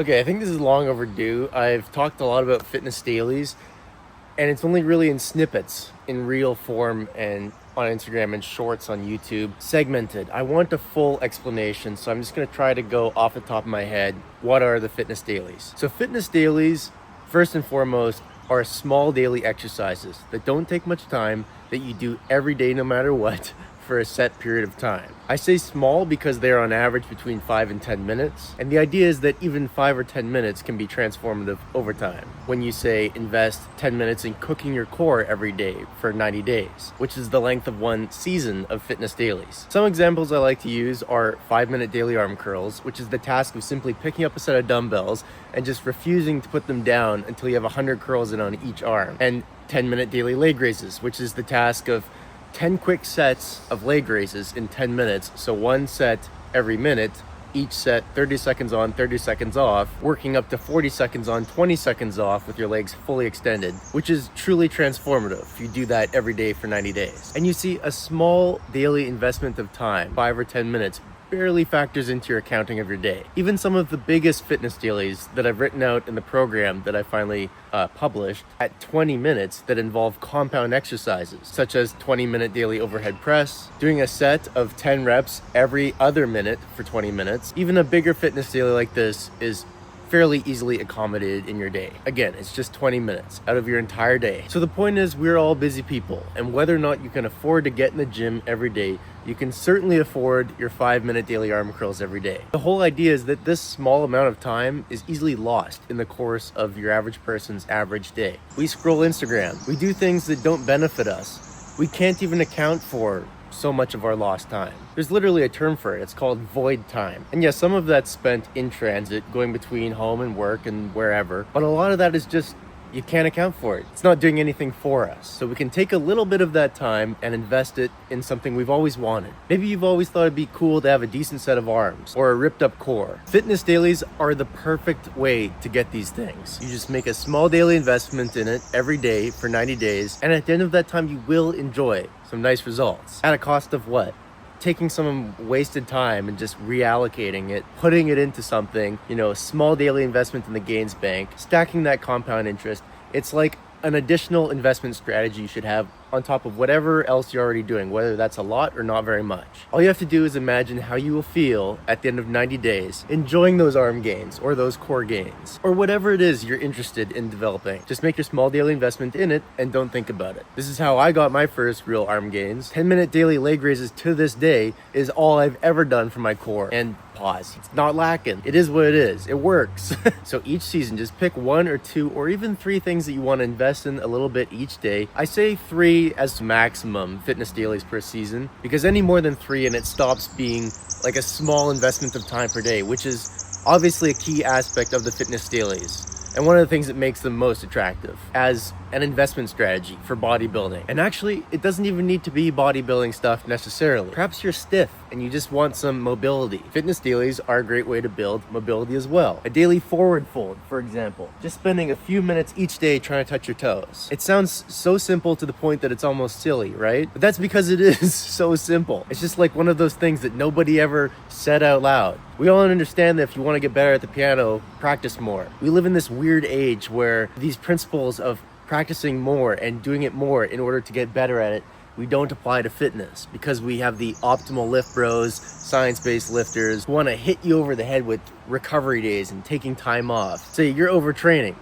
Okay, I think this is long overdue. I've talked a lot about fitness dailies, and it's only really in snippets, in real form, and on Instagram and shorts on YouTube, segmented. I want a full explanation, so I'm just gonna try to go off the top of my head. What are the fitness dailies? So fitness dailies, first and foremost, are small daily exercises that don't take much time, that you do every day no matter what, for a set period of time. I say small because they're on average between 5 and 10 minutes. And the idea is that even 5 or 10 minutes can be transformative over time. When you say invest 10 minutes in cooking your core every day for 90 days, which is the length of one season of fitness dailies. Some examples I like to use are 5-minute daily arm curls, which is the task of simply picking up a set of dumbbells and just refusing to put them down until you have 100 curls in on each arm. And 10-minute daily leg raises, which is the task of 10 quick sets of leg raises in 10 minutes. So one set every minute, each set 30 seconds on, 30 seconds off, working up to 40 seconds on, 20 seconds off with your legs fully extended, which is truly transformative if you do that every day for 90 days. And you see a small daily investment of time, 5 or 10 minutes, barely factors into your accounting of your day. Even some of the biggest fitness dailies that I've written out in the program that I finally published at 20 minutes that involve compound exercises, such as 20-minute daily overhead press, doing a set of 10 reps every other minute for 20 minutes. Even a bigger fitness daily like this is fairly easily accommodated in your day. Again, it's just 20 minutes out of your entire day. So the point is, we're all busy people, and whether or not you can afford to get in the gym every day, you can certainly afford your 5-minute daily arm curls every day. The whole idea is that this small amount of time is easily lost in the course of your average person's average day. We scroll Instagram, we do things that don't benefit us. We can't even account for so much of our lost time. There's literally a term for it. It's called void time. And yes, some of that's spent in transit, going between home and work and wherever, but a lot of that is just, you can't account for it. It's not doing anything for us. So we can take a little bit of that time and invest it in something we've always wanted. Maybe you've always thought it'd be cool to have a decent set of arms or a ripped up core. Fitness dailies are the perfect way to get these things. You just make a small daily investment in it every day for 90 days. And at the end of that time, you will enjoy some nice results. At a cost of what? Taking some wasted time and just reallocating it, putting it into something, a small daily investment in the gains bank, stacking that compound interest. It's like an additional investment strategy you should have on top of whatever else you're already doing, whether that's a lot or not very much. All you have to do is imagine how you will feel at the end of 90 days, enjoying those arm gains or those core gains, or whatever it is you're interested in developing. Just make your small daily investment in it and don't think about it. This is how I got my first real arm gains. 10-minute daily leg raises to this day is all I've ever done for my core. And pause. It's not lacking. It is what it is. It works. So each season, just pick 1 or 2 or even 3 things that you want to invest in a little bit each day. I say 3 as maximum fitness dailies per season, because any more than 3 and it stops being like a small investment of time per day, which is obviously a key aspect of the fitness dailies. And one of the things that makes them most attractive as an investment strategy for bodybuilding. And actually, it doesn't even need to be bodybuilding stuff necessarily. Perhaps you're stiff and you just want some mobility. Fitness dailies are a great way to build mobility as well. A daily forward fold, for example. Just spending a few minutes each day trying to touch your toes. It sounds so simple to the point that it's almost silly, right? But that's because it is so simple. It's just like one of those things that nobody ever said out loud. We all understand that if you want to get better at the piano, practice more. We live in this weird age where these principles of practicing more and doing it more in order to get better at it, we don't apply to fitness, because we have the optimal lift bros, science-based lifters who want to hit you over the head with recovery days and taking time off. Say you're overtraining.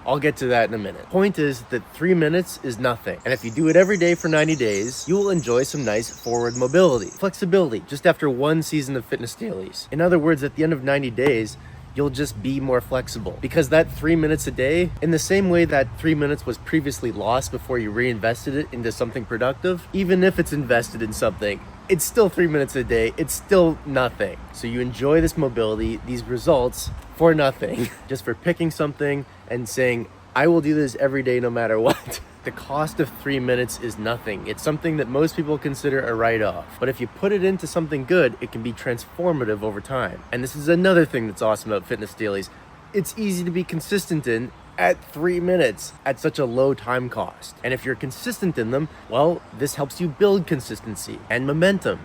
I'll get to that in a minute. Point is that 3 minutes is nothing. And if you do it every day for 90 days, you will enjoy some nice forward mobility, flexibility, just after 1 season of fitness dailies. In other words, at the end of 90 days, you'll just be more flexible, because that 3 minutes a day, in the same way that 3 minutes was previously lost before you reinvested it into something productive, even if it's invested in something, it's still 3 minutes a day. It's still nothing. So you enjoy this mobility, these results for nothing, just for picking something and saying, I will do this every day no matter what. The cost of 3 minutes is nothing. It's something that most people consider a write-off. But if you put it into something good, it can be transformative over time. And this is another thing that's awesome about fitness dailies. It's easy to be consistent in at 3 minutes at such a low time cost. And if you're consistent in them, well, this helps you build consistency and momentum.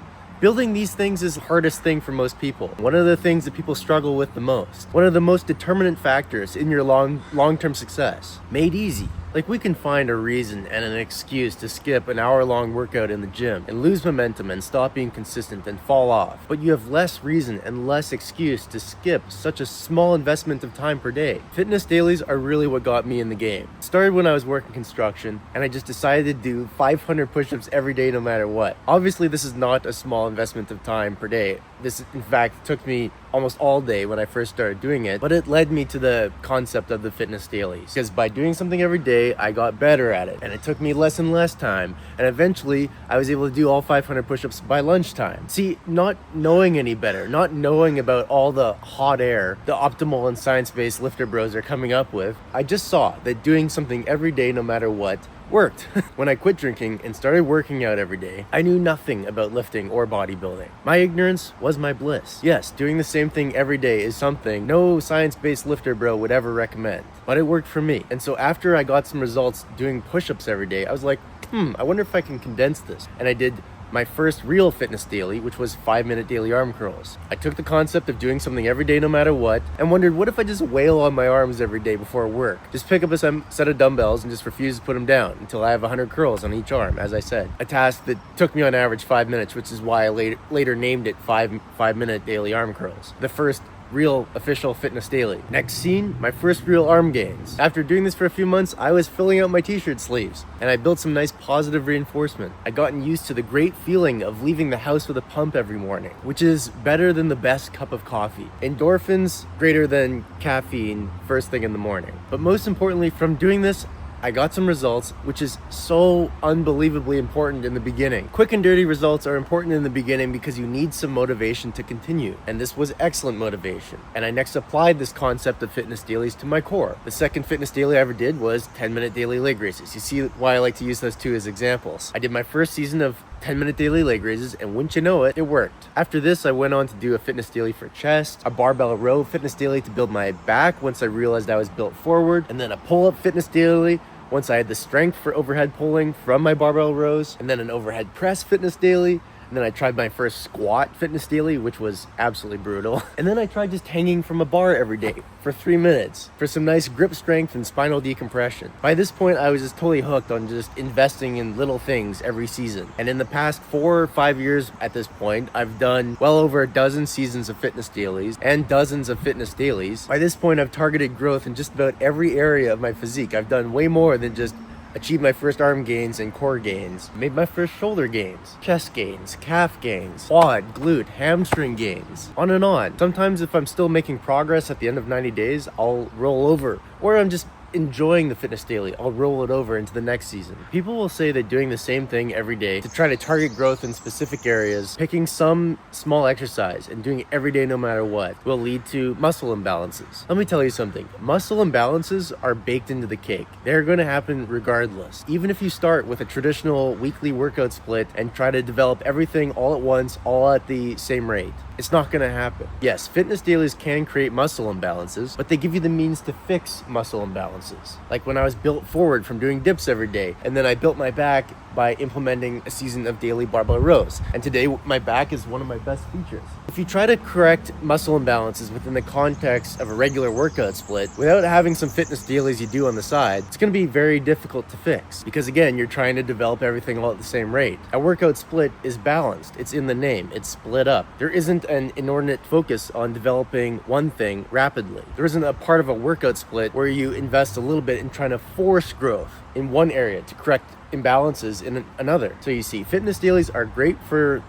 Building these things is the hardest thing for most people. One of the things that people struggle with the most. One of the most determinant factors in your long-term success. Made easy. Like, we can find a reason and an excuse to skip an hour-long workout in the gym and lose momentum and stop being consistent and fall off. But you have less reason and less excuse to skip such a small investment of time per day. Fitness dailies are really what got me in the game. It started when I was working construction, and I just decided to do 500 push-ups every day no matter what. Obviously, this is not a small investment of time per day. This, in fact, took me almost all day when I first started doing it, but it led me to the concept of the fitness dailies. Because by doing something every day, I got better at it, and it took me less and less time, and eventually I was able to do all 500 push-ups by lunchtime. See, not knowing any better, not knowing about all the hot air the optimal and science-based lifter bros are coming up with, I just saw that doing something every day no matter what worked. When I quit drinking and started working out every day, I knew nothing about lifting or bodybuilding. My ignorance was my bliss. Yes, doing the same thing every day is something no science-based lifter bro would ever recommend, but it worked for me. And so after I got some results doing push-ups every day, I was like, I wonder if I can condense this. And I did my first real fitness daily, which was 5-minute daily arm curls. I took the concept of doing something every day no matter what and wondered, what if I just wail on my arms every day before work? Just pick up a set of dumbbells and just refuse to put them down until I have 100 curls on each arm, as I said. A task that took me on average 5 minutes, which is why I later named it 5-minute daily arm curls. The first real official fitness daily. Next scene, my first real arm gains. After doing this for a few months, I was filling out my t-shirt sleeves, and I built some nice positive reinforcement. I'd gotten used to the great feeling of leaving the house with a pump every morning, which is better than the best cup of coffee. Endorphins greater than caffeine first thing in the morning. But most importantly, from doing this, I got some results, which is so unbelievably important in the beginning. Quick and dirty results are important in the beginning because you need some motivation to continue. And this was excellent motivation. And I next applied this concept of fitness dailies to my core. The second fitness daily I ever did was 10-minute daily leg raises. You see why I like to use those two as examples. I did my first season of 10-minute daily leg raises, and wouldn't you know it, it worked. After this, I went on to do a fitness daily for chest, a barbell row fitness daily to build my back once I realized I was built forward, and then a pull-up fitness daily once I had the strength for overhead pulling from my barbell rows, and then an overhead press fitness daily. And then I tried my first squat fitness daily, which was absolutely brutal. And then I tried just hanging from a bar every day for 3 minutes for some nice grip strength and spinal decompression. By this point, I was just totally hooked on just investing in little things every season. And in the past 4 or 5 years at this point, I've done well over a dozen seasons of fitness dailies and dozens of fitness dailies. By this point, I've targeted growth in just about every area of my physique. I've done way more than just achieved my first arm gains and core gains, made my first shoulder gains, chest gains, calf gains, quad, glute, hamstring gains, on and on. Sometimes if I'm still making progress at the end of 90 days, I'll roll over, or I'm just enjoying the fitness daily, I'll roll it over into the next season. People will say that doing the same thing every day to try to target growth in specific areas, picking some small exercise and doing it every day no matter what, will lead to muscle imbalances. Let me tell you something. Muscle imbalances are baked into the cake. They're going to happen regardless. Even if you start with a traditional weekly workout split and try to develop everything all at once, all at the same rate, it's not going to happen. Yes, fitness dailies can create muscle imbalances, but they give you the means to fix muscle imbalances. Like when I was built forward from doing dips every day, and then I built my back by implementing a season of daily barbell rows. And today, my back is one of my best features. If you try to correct muscle imbalances within the context of a regular workout split, without having some fitness dailies you do on the side, it's going to be very difficult to fix. Because again, you're trying to develop everything all at the same rate. A workout split is balanced. It's in the name. It's split up. There isn't an inordinate focus on developing one thing rapidly. There isn't a part of a workout split where you invest a little bit in trying to force growth in one area to correct imbalances in another. So you see, fitness dailies are great for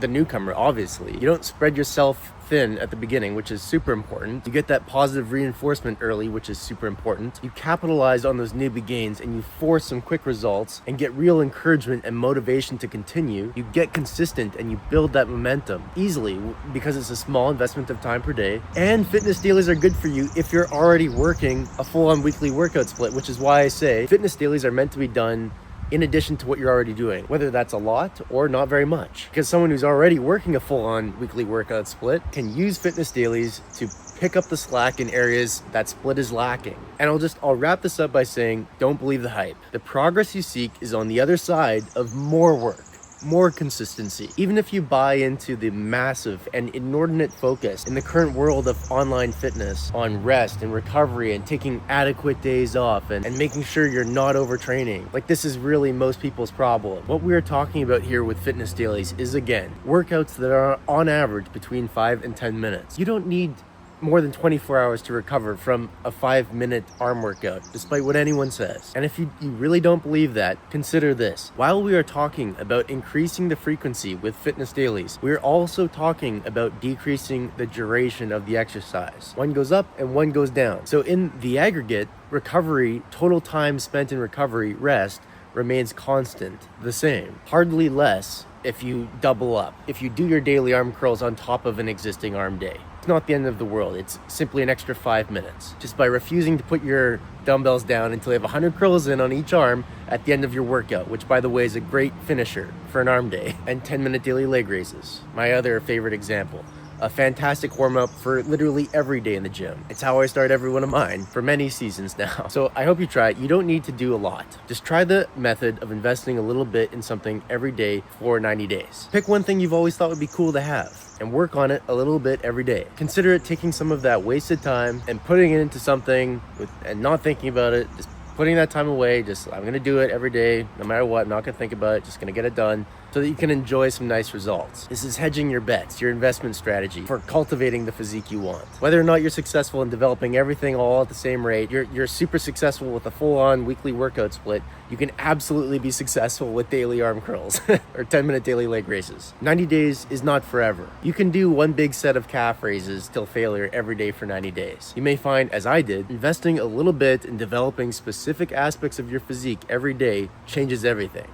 the newcomer, obviously. You don't spread yourself thin at the beginning, which is super important. You get that positive reinforcement early, which is super important. You capitalize on those newbie gains and you force some quick results and get real encouragement and motivation to continue. You get consistent and you build that momentum easily because it's a small investment of time per day. And fitness dailies are good for you if you're already working a full-on weekly workout split, which is why I say fitness dailies are meant to be done in addition to what you're already doing, whether that's a lot or not very much. Because someone who's already working a full-on weekly workout split can use fitness dailies to pick up the slack in areas that split is lacking. And I'll wrap this up by saying, don't believe the hype. The progress you seek is on the other side of more work. more consistency. Even if you buy into the massive and inordinate focus in the current world of online fitness on rest and recovery and taking adequate days off and making sure you're not overtraining, like this is really most people's problem. What we're talking about here with Fitness Dailies is, again, workouts that are on average between 5 and 10 minutes. You don't need more than 24 hours to recover from a 5-minute arm workout, despite what anyone says. And if you really don't believe that, consider this. While we are talking about increasing the frequency with Fitness Dailies, we're also talking about decreasing the duration of the exercise. One goes up and one goes down. So in the aggregate, recovery, total time spent in recovery, rest, remains constant, the same. Hardly less if you double up. If you do your daily arm curls on top of an existing arm day, it's not the end of the world. It's simply an extra 5 minutes. Just by refusing to put your dumbbells down until you have 100 curls in on each arm at the end of your workout, which by the way is a great finisher for an arm day, and 10-minute daily leg raises, my other favorite example. A fantastic warm-up for literally every day in the gym. It's how I start every one of mine for many seasons now. So I hope you try it. You don't need to do a lot. Just try the method of investing a little bit in something every day for 90 days. Pick one thing you've always thought would be cool to have and work on it a little bit every day. Consider it taking some of that wasted time and putting it into something and not thinking about it. Just putting that time away. I'm gonna do it every day, no matter what. I'm not gonna think about it, just gonna get it done so that you can enjoy some nice results. This is hedging your bets, your investment strategy for cultivating the physique you want. Whether or not you're successful in developing everything all at the same rate, you're super successful with a full-on weekly workout split, you can absolutely be successful with daily arm curls or 10-minute daily leg raises. 90 days is not forever. You can do one big set of calf raises till failure every day for 90 days. You may find, as I did, investing a little bit in developing specific aspects of your physique every day changes everything.